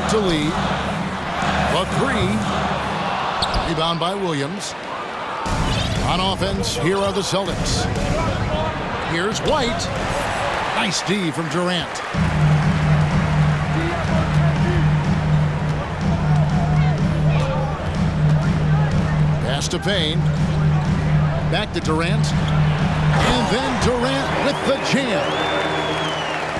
right to lead. A three. Rebound by Williams. On offense, here are the Celtics. Here's White. Nice D from Durant. Pass to Payne. Back to Durant. And then Durant with the jam.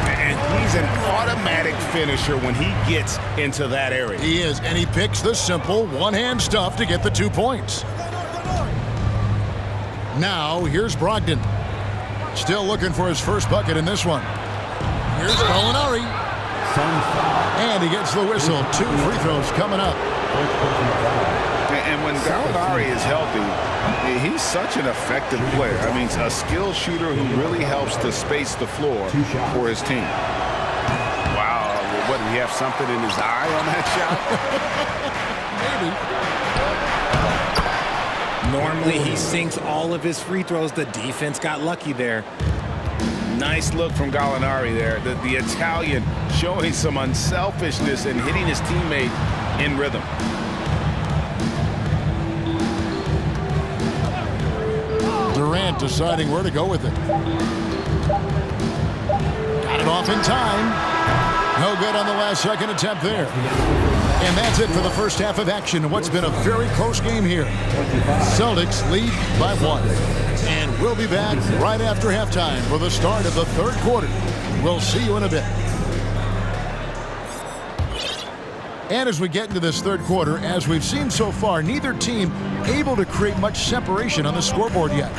And he's an automatic finisher when he gets into that area. He is, and he picks the simple one-hand stuff to get the 2 points. Now, here's Brogdon. Still looking for his first bucket in this one. Here's Gallinari. And he gets the whistle. 2 free throws coming up. And when Gallinari is healthy, he's such an effective player. I mean, a skilled shooter who really helps to space the floor for his team. Wow, what, did he have something in his eye on that Maybe. Normally, he sinks all of his free throws. The defense got lucky there. Nice look from Gallinari there. The Italian showing some unselfishness and hitting his teammate in rhythm. Durant deciding where to go with it. Got it off in time. No good on the last second attempt there. And that's it for the first half of action in what's been a very close game here. Celtics lead by 1. And we'll be back right after halftime for the start of the third quarter. We'll see you in a bit. And as we get into this third quarter, as we've seen so far, neither team able to create much separation on the scoreboard yet.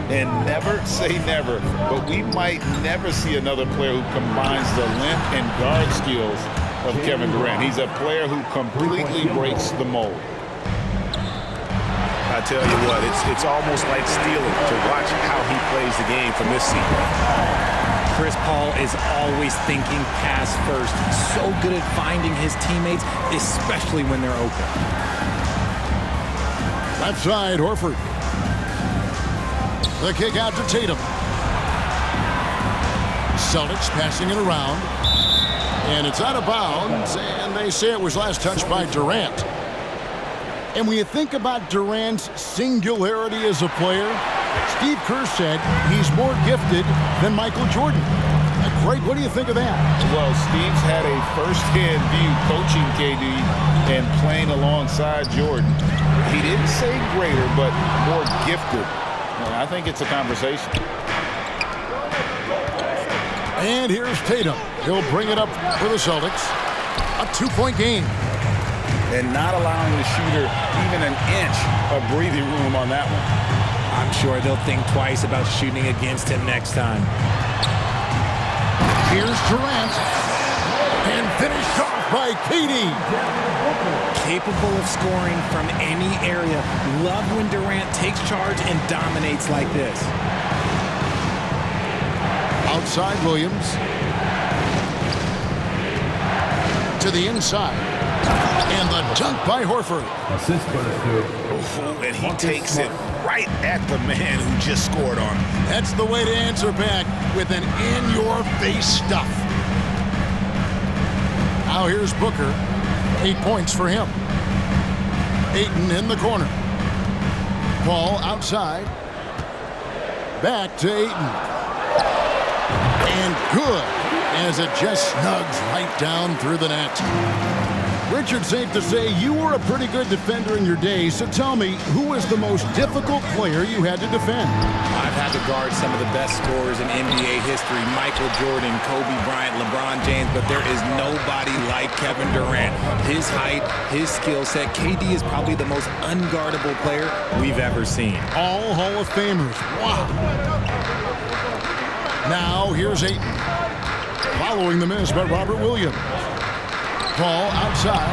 And never say never, but we might never see another player who combines the length and guard skills of Kevin Durant. He's a player who completely breaks the mold. I tell you what, it's almost like stealing to watch how he plays the game from this seat. Chris Paul is always thinking pass first. He's so good at finding his teammates, especially when they're open. Left side, Horford. The kick out to Tatum. Celtics passing it around. And it's out of bounds, and they say it was last touched by Durant. And when you think about Durant's singularity as a player, Steve Kerr said he's more gifted than Michael Jordan. Craig, what do you think of that? Well, Steve's had a first-hand view coaching KD and playing alongside Jordan. He didn't say greater, but more gifted. And I think it's a conversation. And here's Tatum. He'll bring it up for the Celtics. A 2-point game. And not allowing the shooter even an inch of breathing room on that one. I'm sure they'll think twice about shooting against him next time. Here's Durant. And finished off by KD. Capable of scoring from any area. Love when Durant takes charge and dominates like this. Outside Williams. To the inside. And the dunk by Horford. And he takes it right at the man who just scored on him. That's the way to answer back with an in-your-face stuff. Now here's Booker. 8 points for him. Ayton in the corner. Ball outside. Back to Ayton. And good as it just snugs right down through the net. Richard, safe to say you were a pretty good defender in your day, so tell me, who was the most difficult player you had to defend? I've had to guard some of the best scorers in NBA history, Michael Jordan, Kobe Bryant, LeBron James, but there is nobody like Kevin Durant. His height, his skill set, KD is probably the most unguardable player we've ever seen. All Hall of Famers. Wow. Now, here's Ayton. Following the miss by Robert Williams. Ball outside.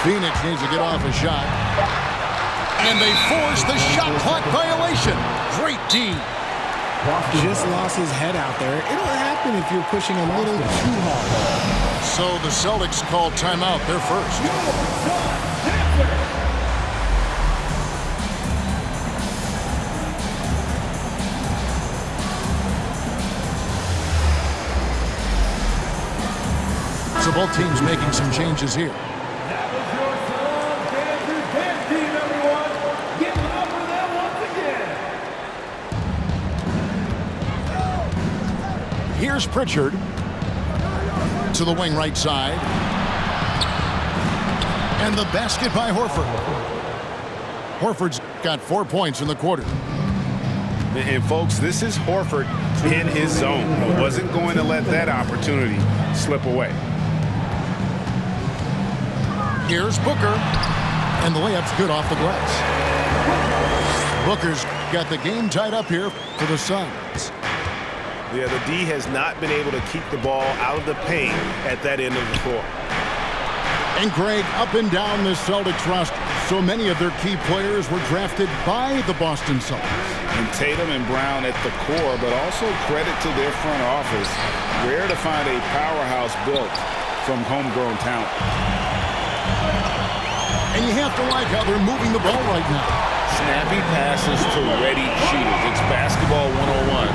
Phoenix needs to get off a shot. And they force the shot clock violation. Great D. Just lost his head out there. It'll happen if you're pushing a little too hard. So the Celtics called timeout. They're first. So both teams making some changes here. That was your song, Kansas Dance Team, everyone. Give it up for them once again. Here's Pritchard to the wing right side. And the basket by Horford. Horford's got 4 points in the quarter. And folks, this is Horford in his zone. He wasn't going to let that opportunity slip away. Here's Booker. And the layup's good off the glass. Booker's got the game tied up here for the Suns. Yeah, the D has not been able to keep the ball out of the paint at that end of the floor. And Greg, up and down this Celtics roster, so many of their key players were drafted by the Boston Celtics. And Tatum and Brown at the core, but also credit to their front office. Rare to find a powerhouse built from homegrown talent. And you have to like how they're moving the ball right now. Snappy passes to ready shooters. It's basketball 101,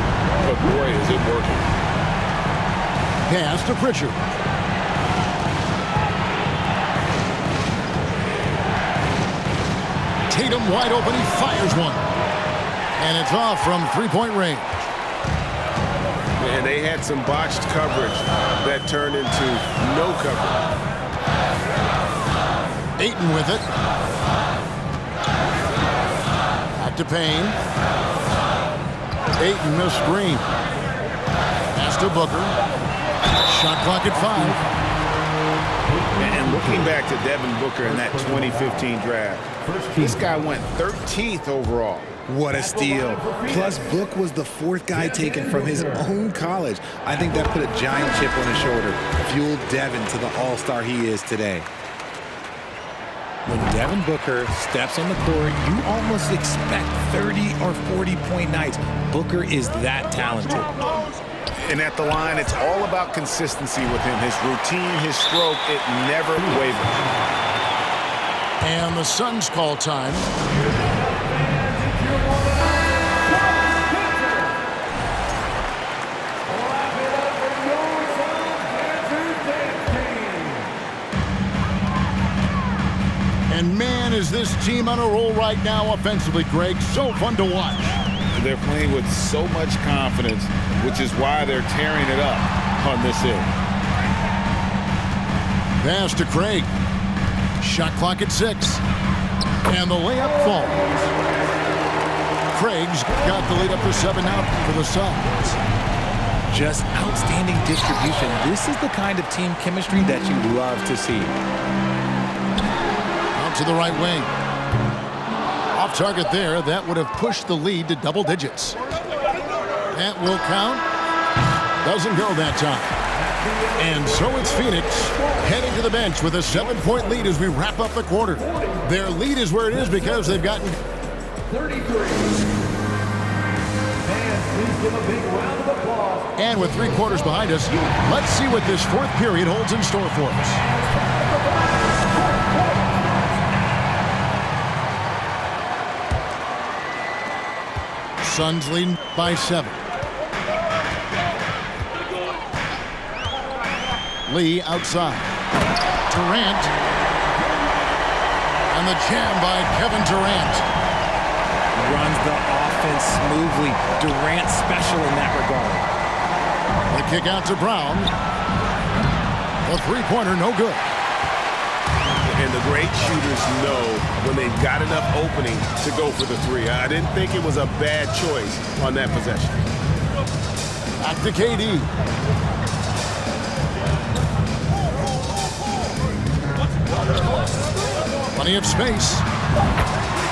but boy, is it working. Pass to Pritchard. Tatum wide open, he fires one. And it's off from three-point range. And they had some botched coverage that turned into no coverage. Ayton with it. Back to Payne. Ayton, the screen. Pass to Booker. Shot clock at 5. And looking back to Devin Booker in that 2015 draft, this guy went 13th overall. What a steal. Plus, Book was the 4th guy taken from his own college. I think that put a giant chip on his shoulder, fueled Devin to the all-star he is today. When Devin Booker steps on the court, you almost expect 30 or 40-point nights. Booker is that talented. And at the line, it's all about consistency with him. His routine, his stroke, it never wavers. And the Suns call time. And man, is this team on a roll right now offensively, Greg. So fun to watch. They're playing with so much confidence, which is why they're tearing it up on this end. Pass to Craig. Shot clock at 6. And the layup falls. Craig's got the lead up to 7 out for the Suns. Just outstanding distribution. This is the kind of team chemistry that you love to see. Out to the right wing. Off target there. That would have pushed the lead to double digits. That will count. Doesn't go that time. And so it's Phoenix heading to the bench with a 7-point lead as we wrap up the quarter. Their lead is where it is because they've gotten 33. Fans, please give a big round of applause. And with 3 quarters behind us, let's see what this 4th period holds in store for us. Suns leading by 7. Lee outside. Durant. And the jam by Kevin Durant. Runs the offense smoothly. Durant special in that regard. The kick out to Brown. The three-pointer no good. And the great shooters know when they've got enough opening to go for the 3. I didn't think it was a bad choice on that possession. Back to KD. Plenty of space.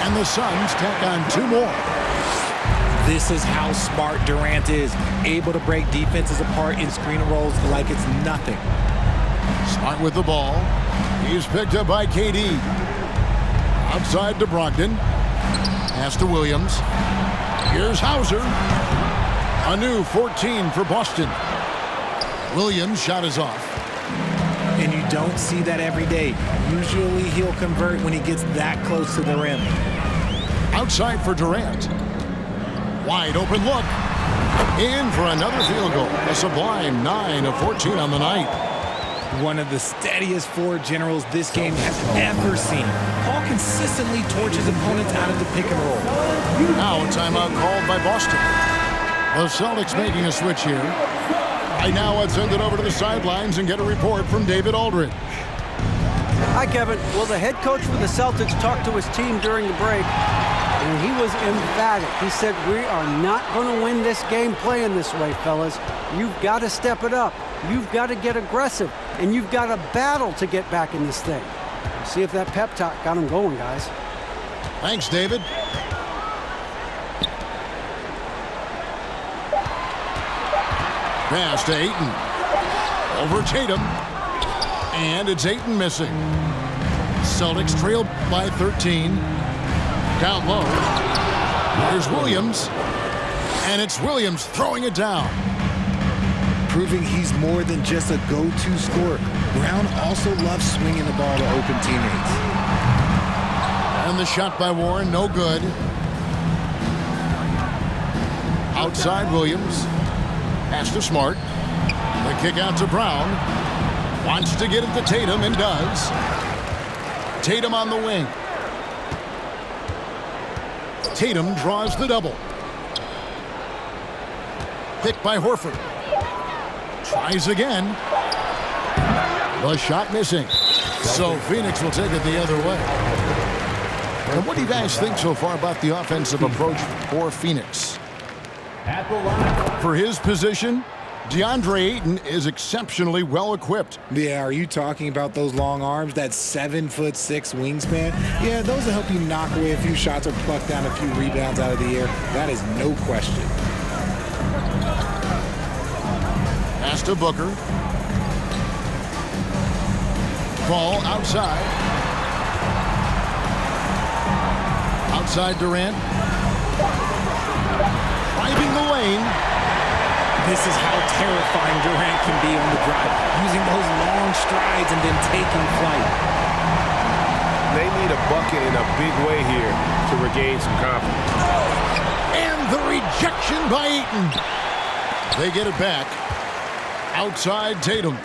And the Suns tack on 2 more. This is how smart Durant is. Able to break defenses apart in screen rolls like it's nothing. Smart with the ball. He's picked up by KD. Outside to Brogdon. Pass to Williams. Here's Hauser. A new 14 for Boston. Williams' shot is off. And you don't see that every day. Usually he'll convert when he gets that close to the rim. Outside for Durant. Wide open look. In for another field goal. A sublime 9 of 14 on the night. One of the steadiest floor generals this game has ever seen. Paul consistently torches opponents out of the pick and roll. Now a timeout called by Boston. The Celtics making a switch here. Right now, let's send it over to the sidelines and get a report from David Aldridge. Hi, Kevin. Well, the head coach for the Celtics talked to his team during the break, and he was emphatic. He said, we are not going to win this game playing this way, fellas. You've got to step it up. You've got to get aggressive, and you've got to battle to get back in this thing. See if that pep talk got him going, guys. Thanks, David. Pass to Ayton. Over Tatum. And it's Ayton missing. Celtics trail by 13. Down low. Here's Williams. And it's Williams throwing it down. Proving he's more than just a go-to scorer. Brown also loves swinging the ball to open teammates. And the shot by Warren, no good. Outside Williams. Pass to Smart. The kick out to Brown. Wants to get it to Tatum and does. Tatum on the wing. Tatum draws the double. Picked by Horford. Tries again. The shot missing. So Phoenix will take it the other way. And what do you guys think so far about the offensive approach for Phoenix? For his position, DeAndre Ayton is exceptionally well equipped. Yeah, are you talking about those long arms, that 7'6" wingspan? Yeah, those will help you knock away a few shots or pluck down a few rebounds out of the air. That is no question. Pass to Booker. Ball outside. Outside Durant. Driving the lane. This is how terrifying Durant can be on the drive, using those long strides and then taking flight. They need a bucket in a big way here to regain some confidence. And the rejection by Ayton. They get it back. Outside Tatum.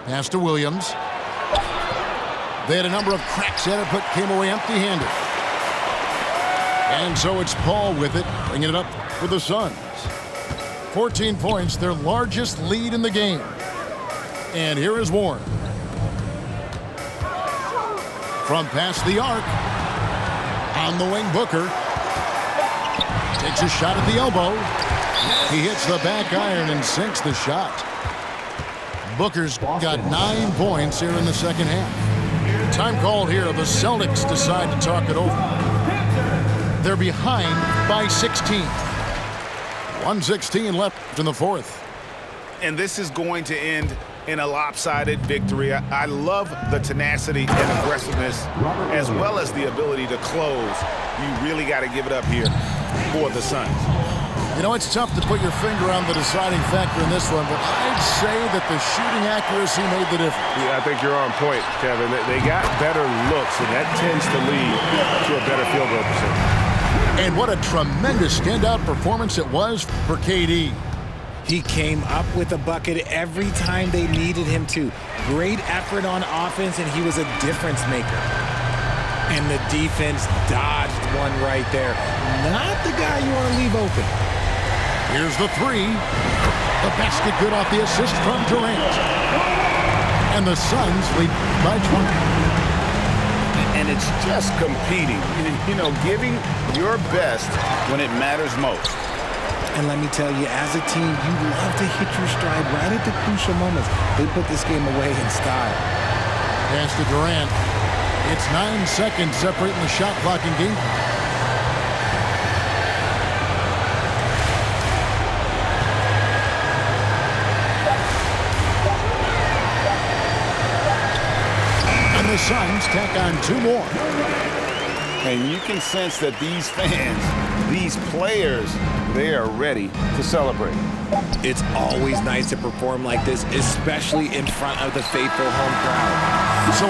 Pass to Williams. They had a number of cracks at it, but came away empty-handed. And so it's Paul with it, bringing it up for the Suns. 14 points, their largest lead in the game. And here is Warren. From past the arc. On the wing, Booker. Takes a shot at the elbow. He hits the back iron and sinks the shot. Booker's got 9 points here in the second half. Time called here. The Celtics decide to talk it over. They're behind by 16. 1:16 left in the fourth. And this is going to end in a lopsided victory. I love the tenacity and aggressiveness as well as the ability to close. You really got to give it up here for the Suns. You know, it's tough to put your finger on the deciding factor in this one, but I'd say that the shooting accuracy made the difference. Yeah, I think you're on point, Kevin. They got better looks, and that tends to lead to a better field goal percentage. And what a tremendous standout performance it was for KD. He came up with a bucket every time they needed him to. Great effort on offense, and he was a difference maker. And the defense dodged one right there. Not the guy you want to leave open. Here's the three. The basket good off the assist from Durant. And the Suns lead by 20. And it's just competing, you know, giving your best when it matters most. And let me tell you, as a team, you love to hit your stride right at the crucial moments. They put this game away in style. Pass to Durant. It's 9 seconds separating the shot clock and game. And the Suns tack on 2 more. And you can sense that these fans, these players, they are ready to celebrate. It's always nice to perform like this, especially in front of the faithful home crowd. So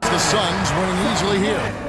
the Suns winning easily here.